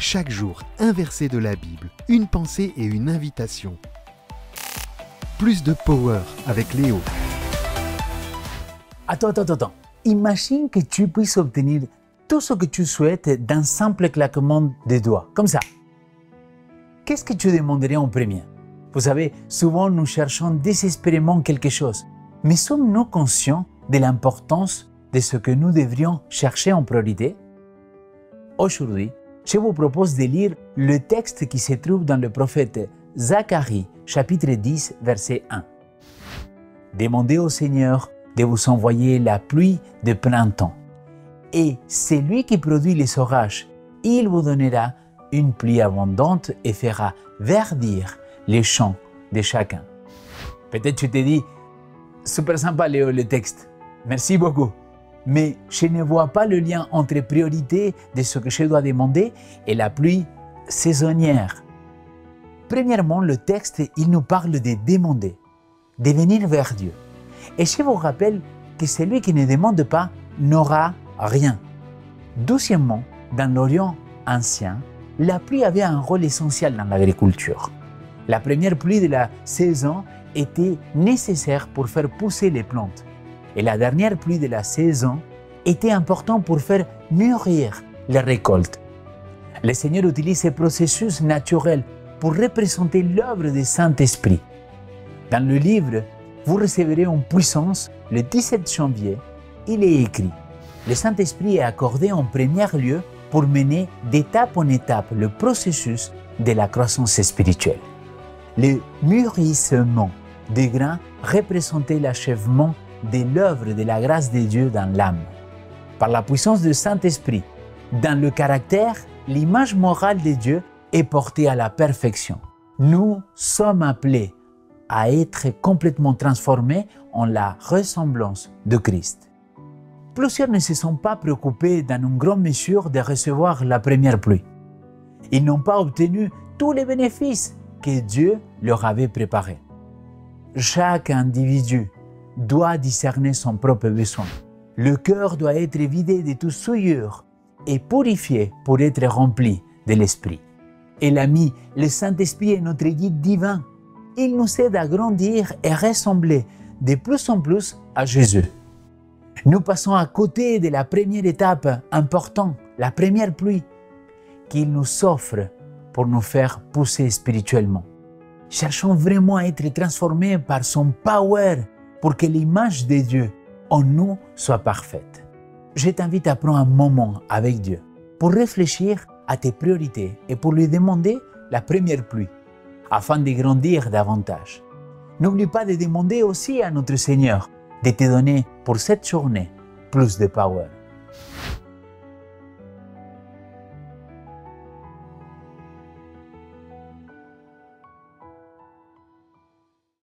Chaque jour, un verset de la Bible, une pensée et une invitation. Plus de power avec Léo. Attends. Imagine que tu puisses obtenir tout ce que tu souhaites d'un simple claquement de doigts, comme ça. Qu'est-ce que tu demanderais en premier? Vous savez, souvent nous cherchons désespérément quelque chose, mais sommes-nous conscients de l'importance de ce que nous devrions chercher en priorité? Aujourd'hui, je vous propose de lire le texte qui se trouve dans le prophète Zacharie, chapitre 10, verset 1. Demandez au Seigneur de vous envoyer la pluie de printemps. Et c'est lui qui produit les orages. Il vous donnera une pluie abondante et fera verdir les champs de chacun. Peut-être tu te dis, super sympa Léo le texte, merci beaucoup. Mais je ne vois pas le lien entre priorité de ce que je dois demander et la pluie saisonnière. Premièrement, le texte, il nous parle de demander, de venir vers Dieu. Et je vous rappelle que celui qui ne demande pas n'aura rien. Deuxièmement, dans l'Orient ancien, la pluie avait un rôle essentiel dans l'agriculture. La première pluie de la saison était nécessaire pour faire pousser les plantes. Et la dernière pluie de la saison était importante pour faire mûrir les récoltes. Le Seigneur utilise ces processus naturels pour représenter l'œuvre du Saint-Esprit. Dans le livre, vous recevrez en puissance le 17 janvier, il est écrit « Le Saint-Esprit est accordé en premier lieu pour mener d'étape en étape le processus de la croissance spirituelle. » Le mûrissement des grains représentait l'achèvement de l'œuvre de la grâce de Dieu dans l'âme. Par la puissance du Saint-Esprit, dans le caractère, l'image morale de Dieu est portée à la perfection. Nous sommes appelés à être complètement transformés en la ressemblance de Christ. Plusieurs ne se sont pas préoccupés dans une grande mesure de recevoir la première pluie. Ils n'ont pas obtenu tous les bénéfices que Dieu leur avait préparés. Chaque individu doit discerner son propre besoin. Le cœur doit être vidé de toute souillure et purifié pour être rempli de l'Esprit. Et l'ami, le Saint-Esprit est notre guide divin. Il nous aide à grandir et ressembler de plus en plus à Jésus. Nous passons à côté de la première étape importante, la première pluie, qu'il nous offre pour nous faire pousser spirituellement. Cherchons vraiment à être transformés par son power pour que l'image de Dieu en nous soit parfaite. Je t'invite à prendre un moment avec Dieu pour réfléchir à tes priorités et pour lui demander la première pluie afin de grandir davantage. N'oublie pas de demander aussi à notre Seigneur de te donner pour cette journée plus de power.